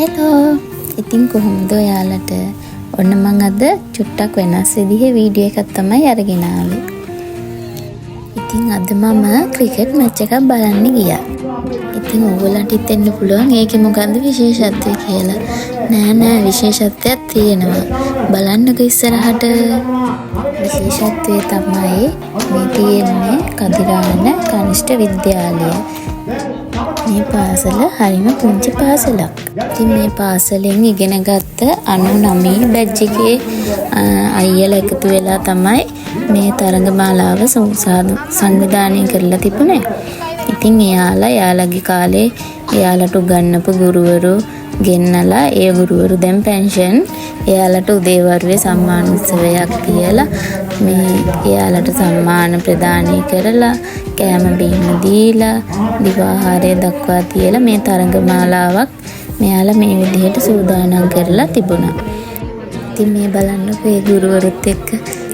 Hello ඉතින් කොහොමද ඔයාලට ඔන්න මං අද චුට්ටක් වෙනස් විදිහේ වීඩියෝ එකක් තමයි අරගෙන ආවේ. ඉතින් අද මම ක්‍රිකට් මැච් එකක් බලන්න ගියා. ඉතින් ඕගොල්ලන්ට හිතෙන්න පුළුවන් ඒකේ මොකද්ද විශේෂත්වය කියලා. නෑ විශේෂත්වයක් තියෙනවා. බලන්නකෝ ඉස්සරහට. විශේෂත්වය තමයි මේ තියෙන්නේ කදිරාන කනිෂ්ඨ විද්‍යාලය. මේ පාසල හරිම පුංචි පාසලක්. ඉතින් මේ පාසලෙන් ඉගෙන ගත්ත 99 බැච් එකේ අයියලා එකතු වෙලා තමයි මේ තරඟමාලාව සංවිධානය කරලා තිබුණේ. ඉතින් එයාලගේ කාලේ එයාලට උගන්වපු ගුරුවරු ගෙන්නලා ඒ ගුරුවරු දැන් පෙන්ෂන් එයාලට උදේවරුේ සම්මාන උත්සවයක් තියලා මේ එයාලට සම්මාන ප්‍රදානය කරලා කෑම බීම දීලා දිවාහාරය දක්වා තියලා මේ තරඟමාලාවක් මෙයාලා මේ විදිහට සූදානම් කරලා තිබුණා. ඉතින් මේ බලන්නකෝ ඒ ගුරුවරුත් එක්ක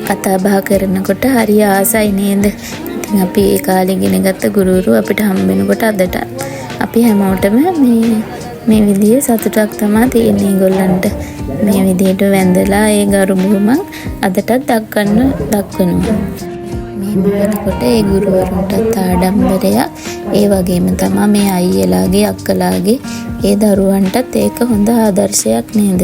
කතා බහ කරනකොට හරි ආසයි නේද? ඉතින් අපි ඒ කාලේ ඉගෙන ගත්ත ගුරුවරු අපිට හම්බ වෙනකොට අදට අපි හැමෝටම මේ විදිහේ සතුටක් තමයි තියෙන්නේ ඒගොල්ලන්ට. මේ විදිහට වැඳලා ඒ ගරු බුහුමන් අදටත් දක්වනවා. මේ මොකදකොට ඒ ගුරුවරුන්ටත් ආඩම්බරයක්. ඒ වගේම තමයි මේ අයියලාගේ අක්කලාගේ ඒ දරුවන්ටත් ඒක හොඳ ආදර්ශයක් නේද?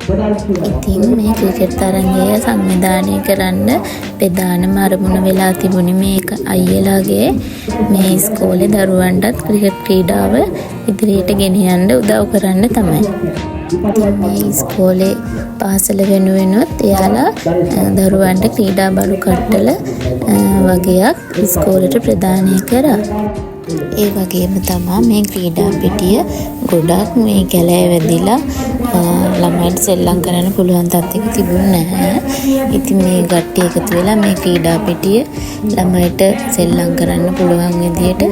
ඉතින් මේ ක්‍රිකට් තරඟය සංවිධානය කරන්න ප්‍රධානම අරමුණ වෙලා තිබුණේ මේක අයියලාගේ මේ ඉස්කෝලේ දරුවන්ටත් ක්‍රිකට් ක්‍රීඩාව ඉදිරියට ගෙනියන්න උදව් කරන්න තමයි. ඉතින් මේ ඉස්කෝලේ පාසල වෙනුවෙනුත් එයාලා දරුවන්ට ක්‍රීඩා බලු කට්ටල වගේක් ඉස්කෝලේට ප්‍රදානය කරා. ඒ වගේම තමයි මේ ක්‍රීඩා පිටිය ගොඩක් මේ කැලෑ වැදිලා ළමයින්ට සෙල්ලම් කරන්න පුළුවන් තත්ත්වයක තිබුණේ නැහැ. ඉතින් මේ කට්ටිය එකතු වෙලා මේ ක්‍රීඩා පිටිය ළමයින්ට සෙල්ලම් කරන්න පුළුවන් විදියට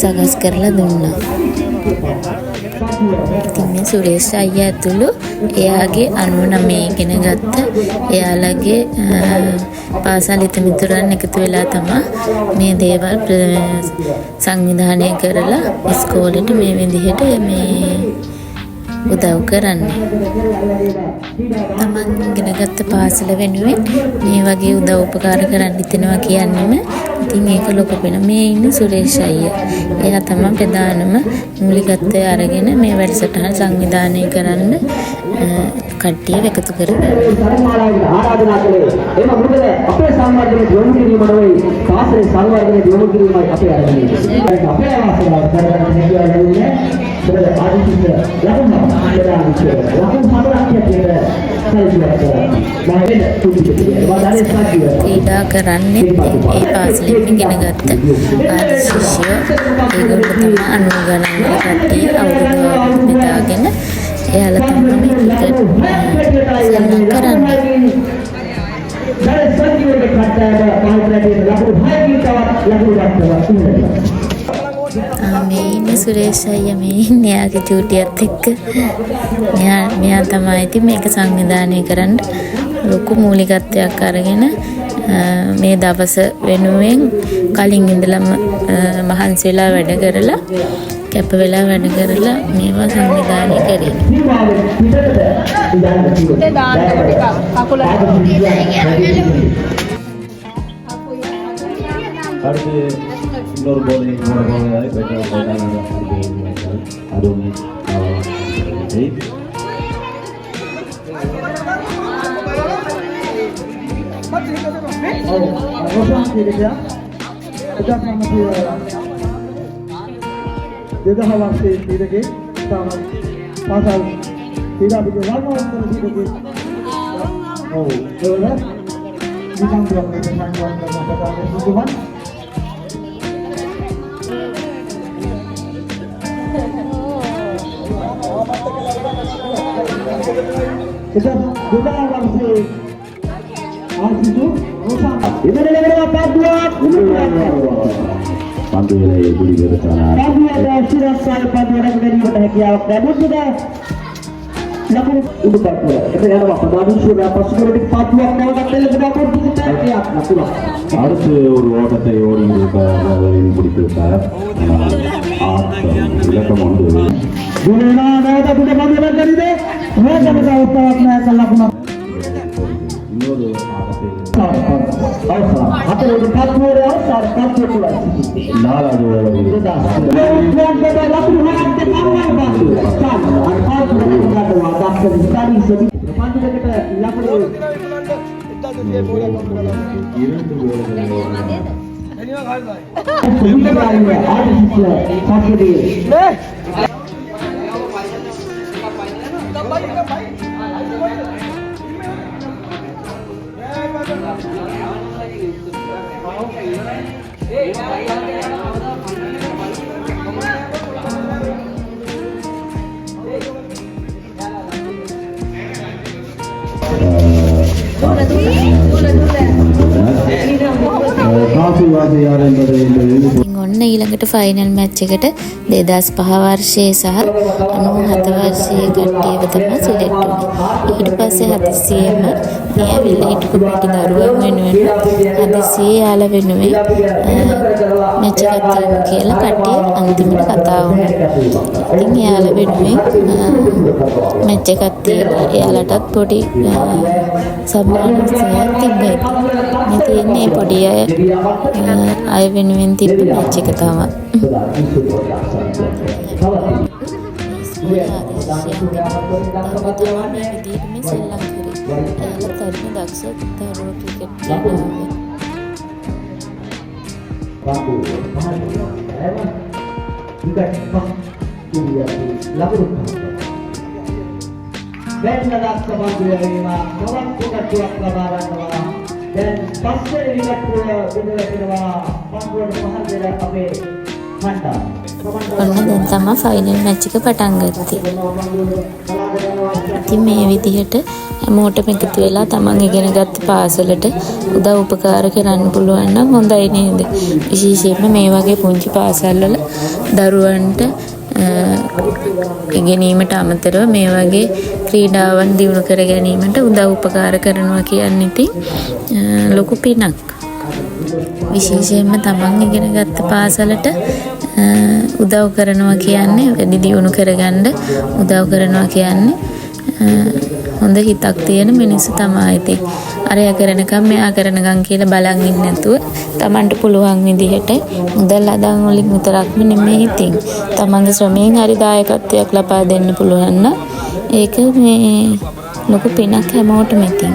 සකස් කරලා දුන්නා. ඉතින් මේ සුරේෂ් අයියා ඇතුළු එයාගේ 99 ඉගෙන ගත්ත එයාලගේ පාසල් මිතුරන් එකතු වෙලා තමයි මේ දේවල් සංවිධානය කරලා ඉස්කෝලේට මේ විදිහට මේ උදව් කරන්නේ. තමන් ඉගෙන ගත්ත පාසල වෙනුවෙන් මේ වගේ උදව් උපකාර කරන්න හිතෙනවා කියන්නේම ඉතින් ඒක ලොකු වෙන. මේ ඉන්න සුරේෂ් අයියා. එයා තමයි ප්‍රධානම මූලිකත්වය අරගෙන මේ වැඩසටහන සංවිධානය කරන්න කට්ටිය එකතු කරගන්න. ආරාධනා කළේ එම මොකද අපේ සම්වර්ධනයේ යොමු කිරීම නෙවෙයි පාසලේ සම්වර්ධනයේ යොමු කිරීමයි අපේ අරමුණ. අපේ ආසනාව කරගන්න කියන්නේ සුරේෂ් ආදිත්‍ය ලකුණු ක්‍රීඩා කරන්නේ ඒ පාසලෙන් ඉගෙන ගත්ත ආදි ශිෂ්‍යයෝ ඒගොල්ලෝ තමයි 90 ගණන් වල කට්ටිය අවුරුදු බෙදාගෙන එයාලා තමයි මේ ක්‍රිකට් සෙල්ලම් කරන්නේ. මේ ඉන්නේ සුරේෂ් අයියා මේ ඉන්නේ යාගේ චූටියත් එක්ක. මෙයා තමයි ඉතින් මේක සංවිධානය කරන්න ලොකු මූලිකත්වයක් අරගෙන මේ දවස වෙනුවෙන් කලින් ඉඳලම මහන්සි වෙලා වැඩ කරලා කැප වෙලා වැඩ කරලා මේවා සංවිධානය කරේ. indoor bowling better adum Kita juga langsung ආසිසු Rosa ඉදිරියට යනවා පද්දුවක් පන්දුවේ ගුලිගල තනා පද්දුවේ ශිරස්සාර පද්දුවට ගැනීමට හැකියාවක් ලැබුණා ලකුණු උඩ පද්දුව ඒක යනවා පදාදුෂුව පසුකරට පද්දුවක් නැවතත් එල්ලෙන්න පොඩ්ඩක් හැකියාවක් ලකුණු அடுத்து ஒரு ஓட்டத்தை ஓடி முடித்திருக்கார் இலக்கம் ஒன்று දුරනා නැවත උඩ පද්දුවක් ගනිද මේකම උත්තරයක් නැහැ ලකුණු இன்னொரு ஆட்டத்தை අතේ පද්දුවේ අවසාන පද්දුව තුල நாலாவது ஓவரில் இரண்டு காசிவாசி யார் என்பதை ඉතින් ඔන්න ඊළඟට ෆයිනල් මැච් එකට 2005 වර්ෂයේ සහ 97 වර්ෂයේ කට්ටියව තමයි සිලෙක්ට් වුනේ. ඊට පස්සේ හදිස්සියෙම මේ ඇවිල්ලා හිටපු පිටි දරුවන් වෙනුවෙන් හදිස්සියේ යාලා වෙනුවෙන් මැච් එකක් තියමු කියලා කට්ටිය අන්තිමට කතා වුණා. ඉතින් යාලා වෙනුවෙන් මැච් එකක් තියලා එයාලටත් පොඩි සම්මානයක් තිබ්බා. මේ තියෙන්නේ පොඩි අය වෙනුවෙන් තිබ්බ මැච් එක තමයි. dan pasal ini benar-benar panggung mahal dia apa manda. ඔන්න දැන් තමයි ෆයිනල් මැච් එක පටන් ගත්තේ. ඉතින් මේ විදිහට හැමෝටම එකතු වෙලා තමන් ඉගෙන ගත්ත පාසලට උදව් උපකාර කරන්න පුළුවන් නම් හොඳයි නේද? විශේෂයෙන්ම මේ වගේ පුංචි පාසල්වල දරුවන්ට ඉගෙනීමට අමතරව මේ වගේ ක්‍රීඩාවන් දියුණු කර ගැනීමට උදව් උපකාර කරනවා කියන්නේ ඉතින් ලොකු පිනක්. විශේෂයෙන්ම තමන් ඉගෙන ගත්ත පාසලට උදව් කරනවා කියන්නේ වැඩි දියුණු කරගන්න උදව් කරනවා කියන්නේ හොඳ හිතක් තියෙන මිනිස්සු තමයි. ඉතින් අරයා කරනකම් මෙයා කරනකම් කියලා බලන් ඉන්නේ නැතුව තමන්ට පුළුවන් විදිහට මුදල් අදන් වලින් විතරක්ම නෙමෙයි ඉතින් තමන්ගේ ශ්‍රමයෙන් හරි දායකත්වයක් ලබා දෙන්න පුළුවන් නම් ඒක මේ ලොකු පිනක් හැමෝටම ඉතින්.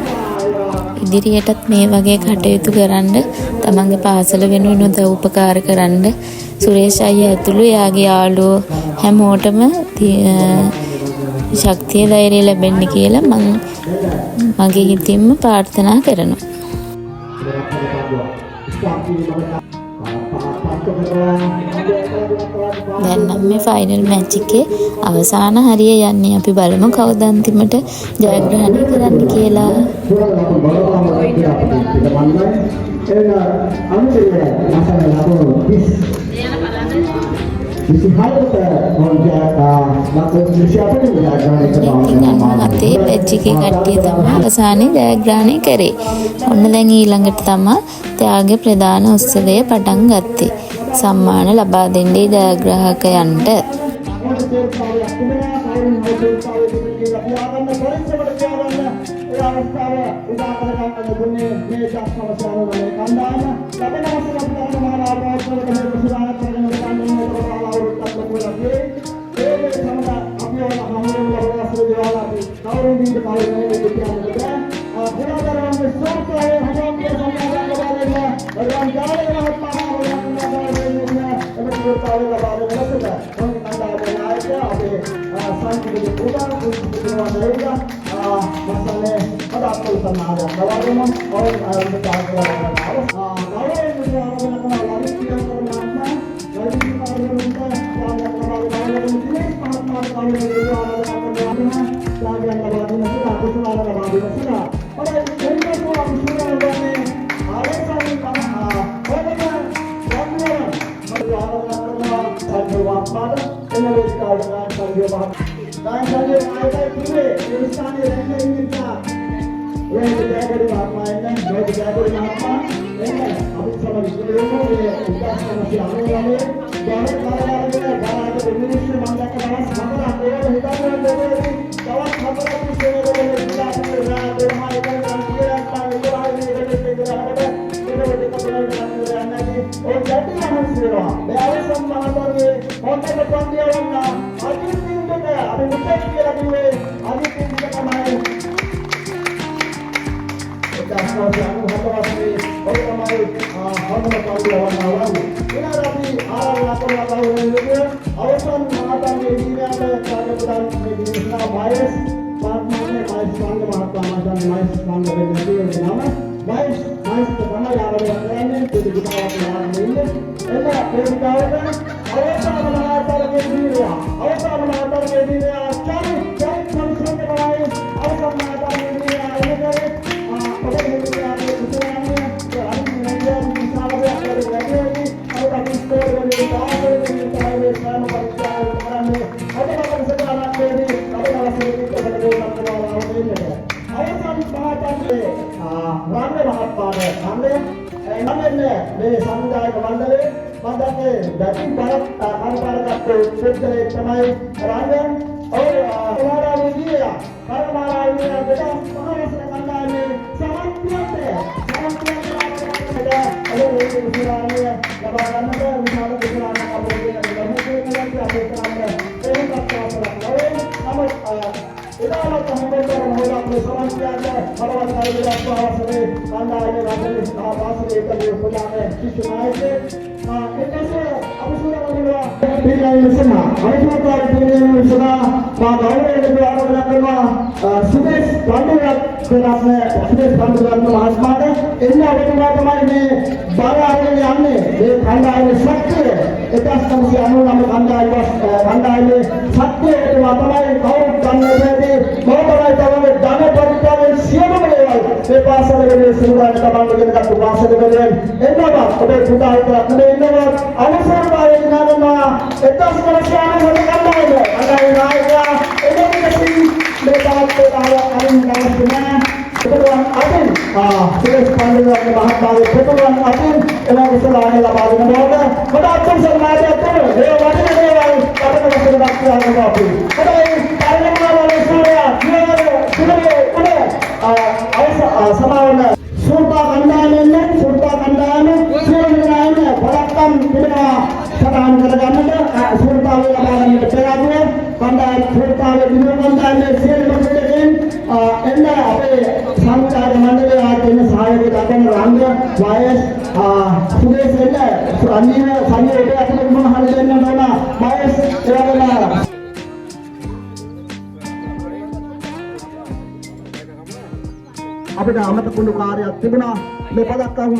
ඉදිරියටත් මේ වගේ කටයුතු කරන්න තමන්ගේ පාසල වෙනුවෙන් උදව් උපකාර කරන්න සුරේෂ් අයියා ඇතුළු එයාගේ යාළුවෝ හැමෝටම ශක්තිය ධෛර්යය ලැබෙන්න කියලා මම මගේ හිතින්ම ප්‍රාර්ථනා කරනවා. දැන් නම් මේ ෆයිනල් මැච් එකේ අවසාන හරිය යන්නේ. අපි බලමු කවුද අන්තිමට ජයග්‍රහණය කරන්න කියලා. මතේ පැච්චිකේ කට්ටිය තමයි අවසානයේ ජයග්‍රහණය කරේ. ඔන්න දැන් ඊළඟට තමයි ත්‍යාග ප්‍රදාන උත්සවය පටන් ගත්තේ. සම්මාන ලබා දෙන්නේ ජයග්‍රාහකයන්ට. සහයෝගයන් ලබා දෙන සුණා කුසලාන ලබා දෙන සුණා ඔය දෙන්නේ අපි සුණා ගන්නේ ආරසන් මේ සමුදායක මණ්ඩලයේ මම දන්නේ දැකින් බරක් කාර්යපාලකත්වයේ උත්තරේ තමයි රංගන් ඔය ඔයාලාගේ කර්මාරාමයේ දෙදස් 15 කණ්ඩායමේ සමන්ත්‍රණය ලබා ගන්නට විශාල දුරාවක් අපේ ලැබුණේ අපේ කරන්නේ ඉදාලත් හම්බෙන්න මොහොත අපේ සමාජයේ බලවත් කාර්යයක් අවශ්‍යයි කණ්ඩායමේ රටේ ආවාසයේ එකදී පුදානේ කිසිමායේ ඒකසේ අපසුරවනවා පිළිගන්නවා අනිවාර්යයෙන්ම පිළිගන්නවා පාගෞරවයෙන් ආරම්භ කරනවා සුදේශ පඬුරත් කරන්නේ සුදේශ පඬුරත් මහත්මයාට එන්න අවුරුදු තමයි මේ බාර අරගෙන යන්නේ මේ කණ්ඩායමේ ශක්තිය 1999 කණ්ඩායමේ ශක්තිය තමයි කවුරුත් ගන්නදී මොකටද තමයි ධනපතිතාවේ සියලුම දේවල් මේ පාසලේ සිරුරට තමයි ගෙනගත් පාසලේ එන්නවා ඔබේ පුතා විතරක් නෙවෙයි ඉන්නවා අවසරතාවය දිනනවා 1999 කණ්ඩායමේ නායකයා එදෙකසින් මේ තාත්තේ අරින් ගාස්තුනා පුතුන් අතින් සුරේෂ් පඬුරත් මහත්මයාගේ පුතුන් අතින් එනවා කුසලාන ලබා දෙන බව මට අත්‍යවශ්‍ය සම්මානයක් තමයි ඒ වටින දේවල් අපට වශයෙන් දක්වනවා අපි ඒකයි කාර්යමාලවල සූර්යා සුරේ සමාවන සූර්තා කණ්ඩායමෙන් සූර්තා කණ්ඩායම සියලුම බලක්කම් පිළිගන්නවා සදාන් කරගන්නට සූර්තාවේ ලබා ගන්නට පෙරාතුව කණ්ඩායම සූර්තාවේ දිනුව කණ්ඩායමේ සියලුම පිළිගෙන් එන්න අපේ සංවිධායක මණ්ඩලයේ ආදින සහායක දක්වන රංග වයස් සුදේශ එන්න අන්‍යම සංයෝගයක් අතුලම මොන හරි දෙන්න ඕන වයස් එවලා අපිට අමතකුණු කාර්යයක් තිබුණා මේ පදක්කම්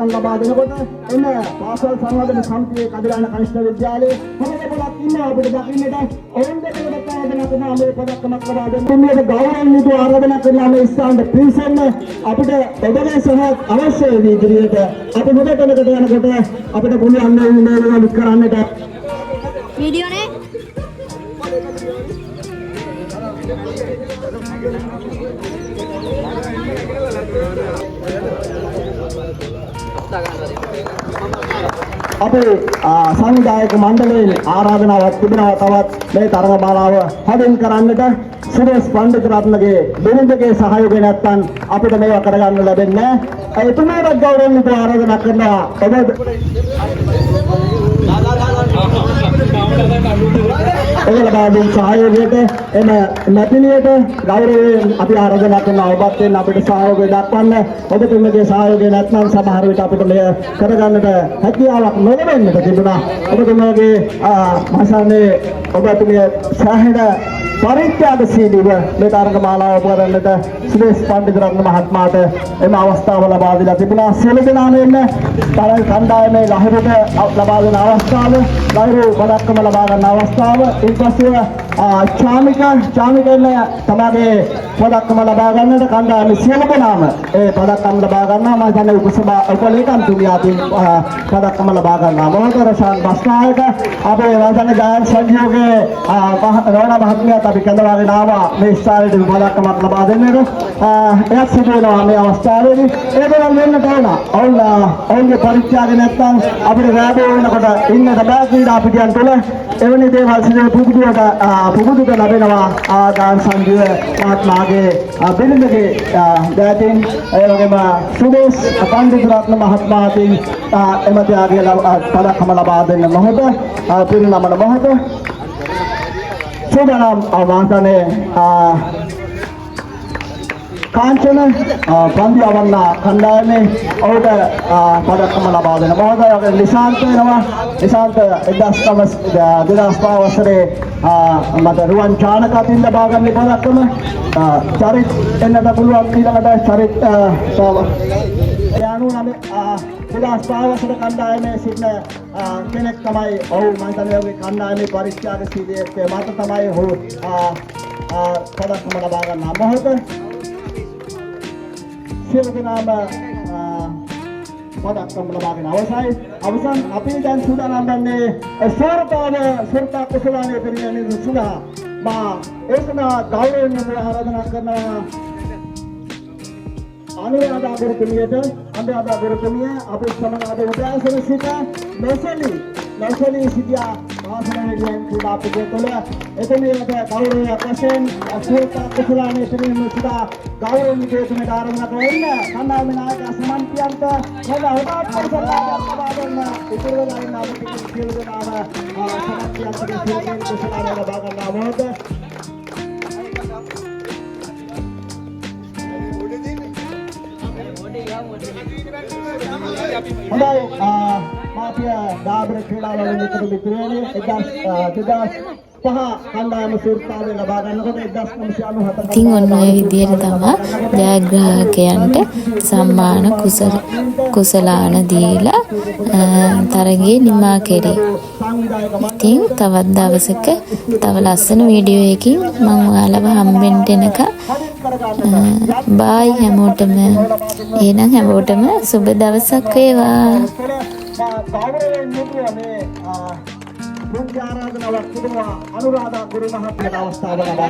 ලබා දෙනකොට එන්න පාසල් සංවර්ධන සමිතියේ කදිරාන කනිෂ්ඨ විද්‍යාලයේ හැමදේ පොලක් ඉන්නවා අපිට දකින්නට ඔවුන් දෙකකට ආරාධනා කරනවා මේ පදක්කමක් ලබා දෙන්න. මේ ගෞරවයෙන් යුතුව ආරාධනා කරනවා මේ ස්ථානට පිවිසෙන්න අපිට ඔබගේ සහාය අවශ්‍ය වී ඉදිරියට අපි මුදටනකට යනකොට අපිට පුළුවන් මේ කරන්නට वीडियो ने අපේ සංවිධායක මණ්ඩලයෙන් ආරාධනාවක් තිබෙනවා තවත් මේ තරඟ මාලාව හදින් කරන්නට සුරේෂ් පඬිතුරත්නගේ බිරිඳගේ සහයෝගය නැත්නම් අපිට මේවා කරගන්න ලැබෙන්නේ නැහැ. එතුමාට ගෞරවයෙන් ආරාධනා කරනවා ඔබ ඔයගොල්ලෝගේ සහයෝගයට එම නැතිලියට ගෞරවයෙන් අපි ආරාධනා කරනවා ඔබත් එන්න අපිට සහයෝගය දක්වන්න. ඔබතුමගේ සහයෝගය නැත්නම් සමහර විට අපිට මෙය කරගන්නට හැකියාවක් නොලැබෙන්නට තිබුණා. ඔබතුමගේ මාසන්නේ ඔබතුමිය සෑහෙන පරිත්‍යාගශීලීව මේ තරඟ මාලාව කරන්නට සුරේෂ් පඬිතුරත්න මහත්මයාට එම අවස්ථාව ලබා දීලා තිබුණා. සියලු දෙනාම එන්න තරඟ කණ්ඩායමේ ලහිරුට ලබා දෙන අවස්ථාව, ලහිරු පදක්කම ලබා ගන්න අවස්ථාව, ඊපස්සේ චාමිකල්ල තමගේ පදක්කම ලබා ගන්නට කණ්ඩායමේ සියලු දෙනාම ඒ පදක්කම ලබා ගන්නවා. මම හිතන්නේ උපසභා උපලේකම්තුමියාගෙන් පදක්කම ලබා ගන්නවා. මොහොත රෂාන් බස්නායක අපේ වන්දන ගායන සංයෝගයේ රෝණ මහත්මයාත් අපි කැඳවාගෙන ආවා මේ ස්ථානයේ පදක්කමක් ලබා දෙන්නට. එයක් සිදු වෙනවා මේ අවස්ථාවේදී. ඒකෙන් වෙන්නට ඕන. ඔවුන්ගේ පරිත්‍යාගය නැත්නම් අපිට රැඳේ වෙනකොට ඉන්නට බෑ ක්‍රීඩා පිටියන් තුළ. එවැනි දේවල් සිදු පුබුදුට ලැබෙනවා ගායන සංජීව මහත්මයාගේ බිරිඳගේ දෑතින් ඒ වගේම සුදේශ් පණ්ඩිතරත්න මහත්මයාගෙන් එම ත්‍යාගය පදක්කම ලබා දෙන්න මොහොත පිරිනමන මොහොත සූදානම් අවමානනේ කාංචන පන්දියවන්න කණ්ඩායමේ ඔහුට පදක්කම ලබා දෙන මොහොත නිශාන්ත වෙනවා. නිශාන්ත 2005 වසරේ මට රුවන් චානක අතින් ලබා ගන්න පදක්කම. චරිත් එන්නට පුළුවන් ඊළඟට චරිත් 2005 වසර කණ්ඩායමේ සිටින කෙනෙක් තමයි ඔහු. මම හිතන්නේ ඔහුගේ කණ්ඩායමේ පරිත්‍යාගශීලීත්වය මත තමයි ඔහු පදක්කම ලබා ගන්නා මොහොත. සියලු දෙනාම පදක්කම ලබාගෙන අවසන් අපි දැන් සූදානම් වන්නේ සෝරතා කුසලානේ පිරිනැමීම සඳහා මා ඒකන ගෞරවයෙන් ආරාධනා කරනවා අනුරාධා ගුරුතුමියට. අනුරාධා ගුරුතුමිය අපේ සමග අද උදෑසන සිට නොසලී සිටියා මහසමනයෙන් ක්‍රීඩා පිටිය තුළ එතනට ගෞරවයක් වශයෙන් සෝරතා කුසලානේ පිරිනැමීම සඳහා ගෞරවයෙන් දේශනට ආරාධනා කරන්න කණ්ඩායමේ නායක සමන්තියන්ට හොඳ උදාත් පරිසරයක් ලබා දෙන්න ඉතිරි වෙලා ඉන්න අපේ සියලු දෙනාම සමන්තියන්ට සියලු කුසලානේ ලබා ගන්නා මොහොත හොඳයි. මාපිය දාබර ක්‍රීඩාවලින් එකතු මිත්‍රයනි 2005 කණ්ඩායම සූර්තාවේ ලබා ගන්නකොට 1997 ඉතින් ඔන්න ඔය විදිහට තමයි ජයග්‍රාහකයන්ට සම්මාන කුසලාන දීලා තරගයේ නිමා කෙරේ. ඉතින් තවත් දවසක තව ලස්සන වීඩියෝ එකකින් මම ඔයාලව හම්බෙන්න එනකම් බායි හැමෝටම. එහෙනම් හැමෝටම සුබ දවසක් වේවා. ආරාධනාවක් තිබෙනවා අනුරාධා ගුරු මහත්මයාට අවස්ථාව ලබා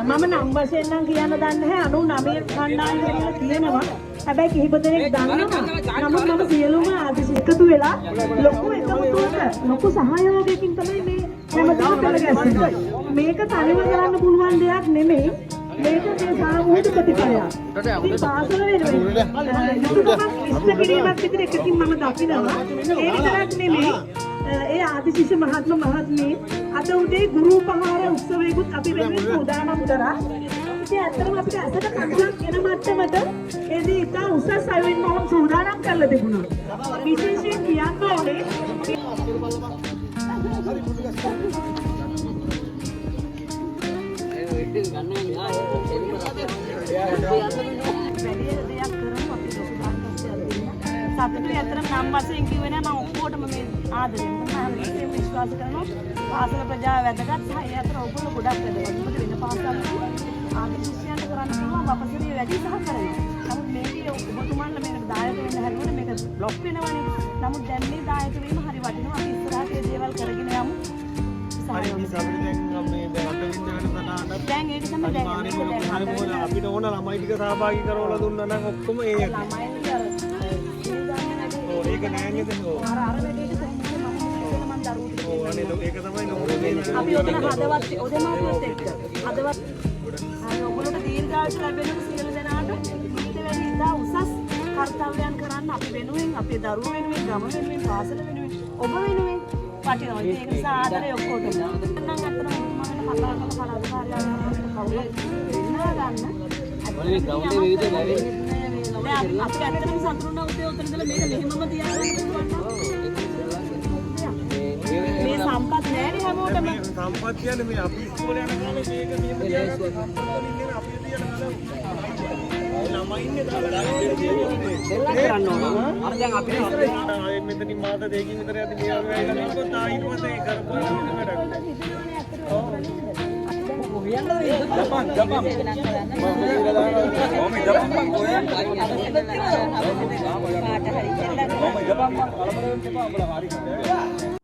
මම නම් වශයෙන් නම් කියන්න දන්නේ නැහැ 99 කණ්ඩායම කියලා කියනවා. හැබැයි කිහිප දෙනෙක් දන්නවා. නමුත් මම සියලුම ආදිසිකතු වෙලා ලොකු එකමුතුවක ලොකු සහයෝගයකින් තමයි මේ හැමදේම කරගැස්සෙන්නේ. මේක තනිව කරන්න පුළුවන් දෙයක් නෙමෙයි. මේක මේ සාමූහික ප්‍රතිඵලයක්. ඉතින් පාසල වෙනුවෙන් යුතුයකමක් ඉෂ්ට කිරීමක් විතර එකකින් මම දකිනවා. ඒ විතරක් නෙමෙයි. ඒ ආදිශිෂ්‍ය මහත්මී අද උදේ ගුරු උපහාර උත්සවයකට අපි වෙනුවෙන් සූදානම් කරා. ඉතින් ඇත්තටම අපිට ඇසට කන්දක් එන මට්ටමට ඒදී ඉතා උසස් අයුරින් මම සූදානම් කරලා තිබුණා. විශේෂයෙන් කියන්න ඕනේ සතුටුයි අතරම නම් වශයෙන් කිව්වේ නෑ මම ඔක්කොටම මේ ආදරෙන් මම විශ්වාස කරනවා පාසල ප්‍රජාව වැදගත් සහ ඒ අතර ඔයගොල්ලෝ ගොඩක් වැදගත්. මොකද වෙන පාසල් ආදි ශිෂ්‍යයන්ට කරන්න පුළුවන් වපසරිය වැඩි සහ කරනවා. නමුත් මේකේ ඔබතුමන්ලා මේකට දායක වෙන්න හැදුවනේ මේක බ්ලොක් වෙනවනේ. නමුත් දැන් මේ දායක වීම හරි වටිනවා. අපි ඉස්සරහට මේ දේවල් කරගෙන යමු. හරි අපි දැන් මේ රට විඳ වෙන තනහට දැන් ඒක තමයි දැන් අපිට ඕන ළමයි ටික සහභාගී කරවලා දුන්නා නම් ඔක්කොම ඒ ළමයි ඒක නෑ නේද නෝ අර වැඩේට කොහොමද මම දරුවෝ ඕනේ ඒක තමයි නෝනේ අපි ඔතන හදවත් ඔදමාපියොත් එක්ක හදවත් අර ඔයගොල්ලෝට දීර්ඝායුෂ ලැබෙන්න සියලු දෙනාට ඊට වැඩි ඉතා උසස් කර්තව්‍යයන් කරන්න අපි වෙනුවෙන් අපේ දරුවෝ වෙනුවෙන් ගම වෙනුවෙන් පාසල වෙනුවෙන් ඔබ වෙනුවෙන් පටිනවා. ඒක නිසා ආදරය ඔක්කොටම. නම් අතන මම කතා කරලා පළාත් කාර්යාලයට කවුරුත් වෙනවා ගන්න. ඔය ග්‍රවුන්ඩ් එකේ විදිහට දැන් අපි ඇත්තටම සතුටුනා උදේ උතන ඉඳලා මේක මෙහෙමම තියාගන්න පුළුවන් නම් සම්පත් නෑනේ හැමෝටම. සම්පත් කියන්නේ මේ අපි ඉස්කෝලේ යන කාලේ මේක නියම තියාගත්ත සම්පත් වලින් නෙමෙයි අපි තියන කාලේ ළමයි ඉන්නේ දාලා කරන්න ඕන. අර දැන් අපි ආයේ මෙතනින් මාස දෙකකින් විතර යද්දි මේ වගේ වෙලා නේද ඊට පස්සේ කරපුවා වැඩක්.